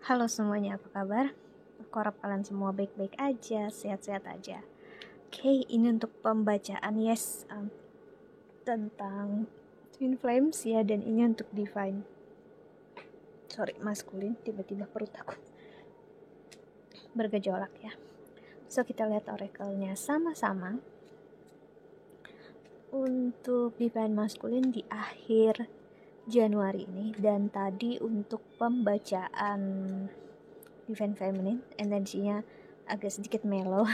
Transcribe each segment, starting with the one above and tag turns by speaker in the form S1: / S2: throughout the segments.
S1: Halo semuanya, apa kabar? Aku harap kalian semua baik-baik aja, sehat-sehat aja. Oke, ini untuk pembacaan tentang Twin Flames ya, dan ini untuk Divine. Maskulin, tiba-tiba perut aku bergejolak ya. So, kita lihat oracle-nya sama-sama. Untuk Divine maskulin di akhir Januari ini, dan tadi untuk pembacaan Divine feminine, energinya agak sedikit mellow.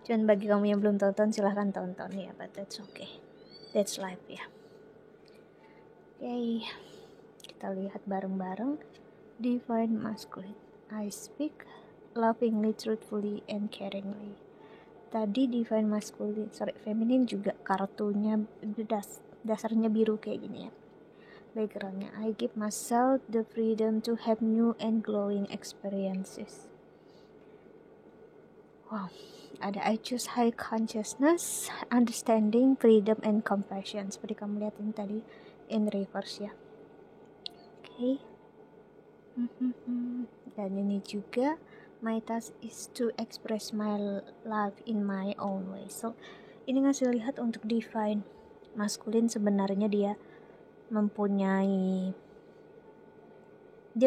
S1: Cuman bagi kamu yang belum tonton, silahkan tonton ya, but that's okay, that's life ya. Oke, kita lihat bareng-bareng Divine masculine. I speak lovingly, truthfully, and caringly. Tadi Divine masculine, feminine juga kartunya dasarnya biru kayak gini ya. Backgroundnya, I give myself the freedom to have new and glowing experiences. Wow, ada I choose high consciousness, understanding, freedom, and compassion. Seperti kamu lihat ini tadi in reverse ya. Oke. Dan ini juga my task is to express my love in my own way. So ini ngasih lihat untuk Divine maskulin, sebenarnya dia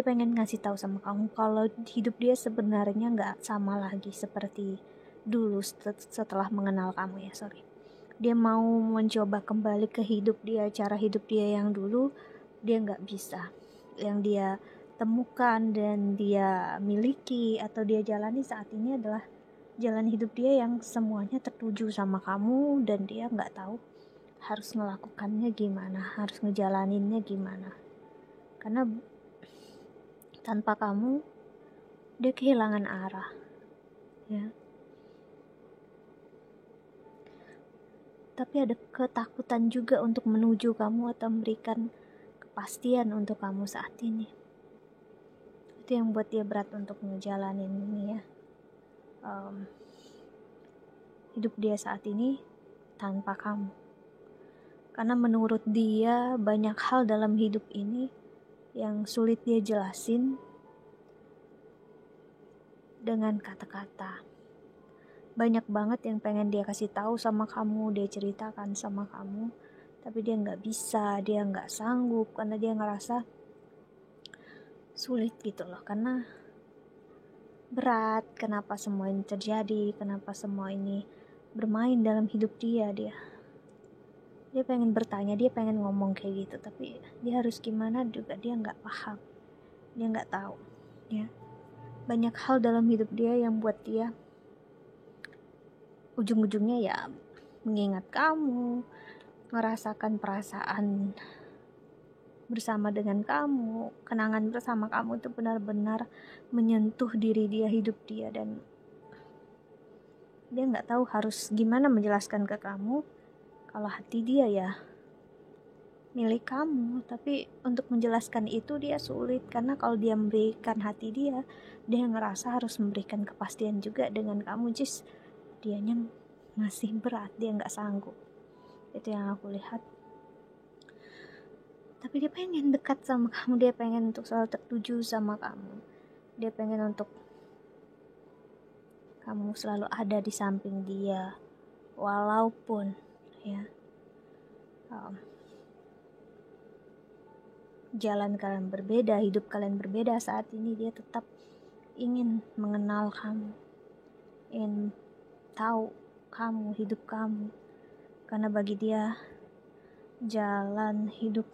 S1: pengen ngasih tahu sama kamu kalau hidup dia sebenarnya nggak sama lagi seperti dulu setelah mengenal kamu ya. Dia mau mencoba kembali ke hidup dia, cara hidup dia yang dulu dia nggak bisa. Yang dia temukan dan dia miliki atau dia jalani saat ini adalah jalan hidup dia yang semuanya tertuju sama kamu, dan dia nggak tahu harus melakukannya gimana, harus ngejalaninnya gimana. Karena tanpa kamu dia kehilangan arah ya. Tapi ada ketakutan juga untuk menuju kamu atau memberikan kepastian untuk kamu saat ini. Itu yang buat dia berat untuk ngejalanin ini ya. Hidup dia saat ini tanpa kamu. Karena menurut dia banyak hal dalam hidup ini yang sulit dia jelasin dengan kata-kata. Banyak banget yang pengen dia kasih tahu sama kamu, dia ceritakan sama kamu, tapi dia nggak bisa, dia nggak sanggup, karena dia ngerasa sulit gitu loh. Karena berat, kenapa semua ini terjadi, kenapa semua ini bermain dalam hidup dia pengen bertanya, dia pengen ngomong kayak gitu, tapi dia harus gimana juga dia nggak paham, dia nggak tahu ya. Banyak hal dalam hidup dia yang buat dia ujung-ujungnya ya mengingat kamu, merasakan perasaan bersama dengan kamu, kenangan bersama kamu itu benar-benar menyentuh diri dia, hidup dia, dan dia nggak tahu harus gimana menjelaskan ke kamu kalau hati dia ya milik kamu. Tapi untuk menjelaskan itu dia sulit, karena kalau dia memberikan hati dia ngerasa harus memberikan kepastian juga dengan kamu, just dianya masih berat, dia nggak sanggup. Itu yang aku lihat. Tapi dia pengen dekat sama kamu, dia pengen untuk selalu tertuju sama kamu, dia pengen untuk kamu selalu ada di samping dia, walaupun ya jalan kalian berbeda, hidup kalian berbeda saat ini, dia tetap ingin mengenal kamu, ingin tahu kamu, hidup kamu, karena bagi dia jalan hidup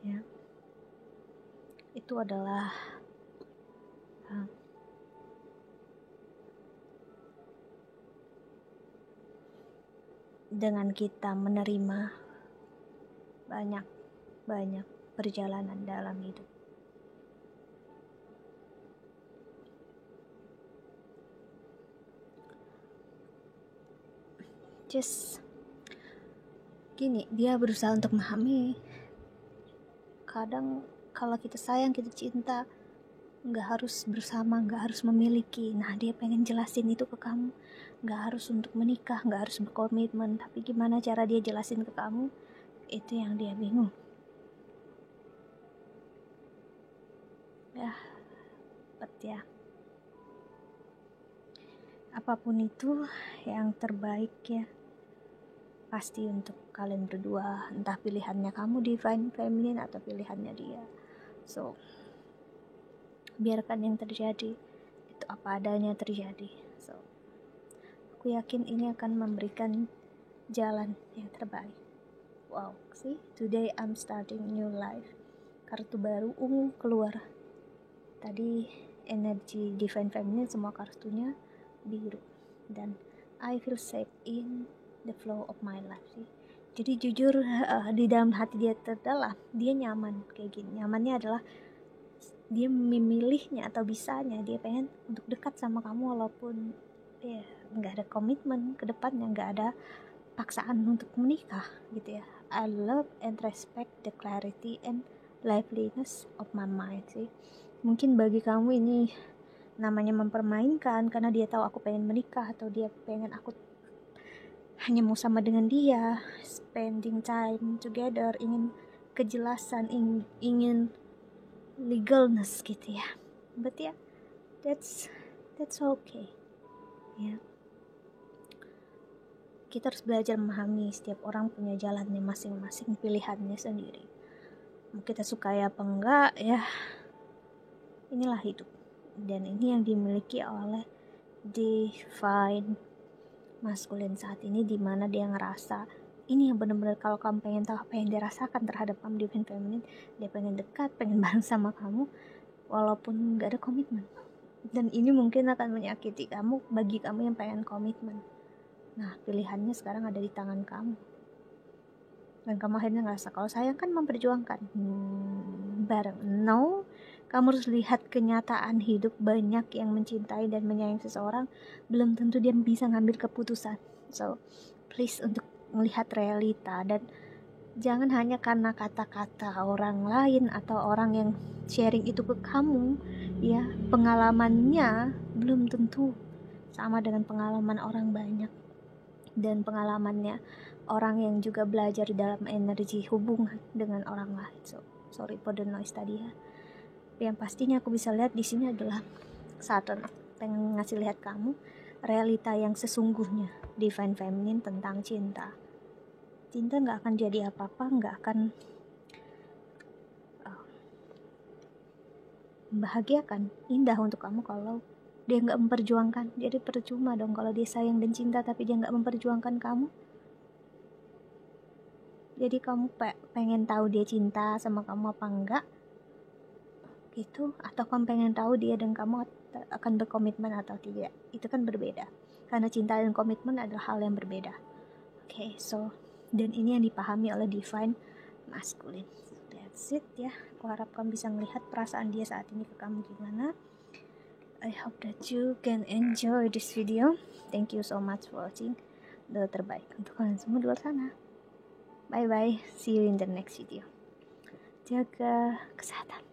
S1: ya itu adalah dengan kita menerima banyak perjalanan dalam hidup. Just gini, dia berusaha untuk memahami. Kadang kalau kita sayang, kita cinta, nggak harus bersama, nggak harus memiliki. Nah, dia pengen jelasin itu ke kamu. Nggak harus untuk menikah, nggak harus berkomitmen, tapi gimana cara dia jelasin ke kamu, itu yang dia bingung. ya, ya, apapun itu yang terbaik ya pasti untuk kalian berdua, entah pilihannya kamu divine feminine atau pilihannya dia. So biarkan yang terjadi itu apa adanya terjadi. So aku yakin ini akan memberikan jalan yang terbaik. Wow, see, today I'm starting new life. Kartu baru ungu keluar. Tadi energi divine feminine semua kartunya biru, dan I feel safe in the flow of my life sih. Jadi jujur di dalam hati dia terdalam dia nyaman kayak gini. Nyamannya adalah dia memilihnya atau bisanya dia pengen untuk dekat sama kamu walaupun ya nggak ada komitmen ke depannya, nggak ada paksaan untuk menikah gitu ya. I love and respect the clarity and liveliness of my mind sih. Mungkin bagi kamu ini namanya mempermainkan karena dia tahu aku pengen menikah atau dia pengen aku hanya mau sama dengan dia, spending time together, ingin kejelasan, ingin legalness gitu ya. But ya, that's okay. Ya. Kita harus belajar memahami setiap orang punya jalannya masing-masing, pilihannya sendiri. Mau kita suka ya apa enggak ya, inilah hidup. Dan ini yang dimiliki oleh divine maskulin saat ini, dimana dia ngerasa ini yang benar-benar kalau kamu pengen tahu apa yang dia rasakan terhadap kamu divine feminine, dia pengen dekat, pengen bareng sama kamu walaupun gak ada komitmen. Dan ini mungkin akan menyakiti kamu bagi kamu yang pengen komitmen. Nah pilihannya sekarang ada di tangan kamu, dan kamu akhirnya ngerasa kalau sayang kan memperjuangkan bareng. No, kamu harus lihat kenyataan hidup. Banyak yang mencintai dan menyayangi seseorang belum tentu dia bisa ngambil keputusan. So please untuk melihat realita, dan jangan hanya karena kata-kata orang lain atau orang yang sharing itu ke kamu ya, pengalamannya belum tentu sama dengan pengalaman orang banyak, dan pengalamannya orang yang juga belajar dalam energi hubungan dengan orang lain. So sorry for the noise tadi ya. Yang pastinya aku bisa lihat di sini adalah Saturn pengen ngasih lihat kamu realita yang sesungguhnya divine feminine tentang cinta. Cinta nggak akan jadi apa-apa, nggak akan membahagiakan, indah untuk kamu kalau dia nggak memperjuangkan. Jadi percuma dong kalau dia sayang dan cinta tapi dia nggak memperjuangkan kamu. Jadi kamu pengen tahu dia cinta sama kamu apa enggak gitu, atau kamu pengen tahu dia dan kamu akan berkomitmen atau tidak. Itu kan berbeda, karena cinta dan komitmen adalah hal yang berbeda. Okay, so dan ini yang dipahami oleh divine masculine. That's it ya. Aku harap kamu bisa melihat perasaan dia saat ini ke kamu gimana. I hope that you can enjoy this video. Thank you so much for watching. Doa terbaik untuk kalian semua di luar sana. Bye bye, see you in the next video. Jaga kesehatan.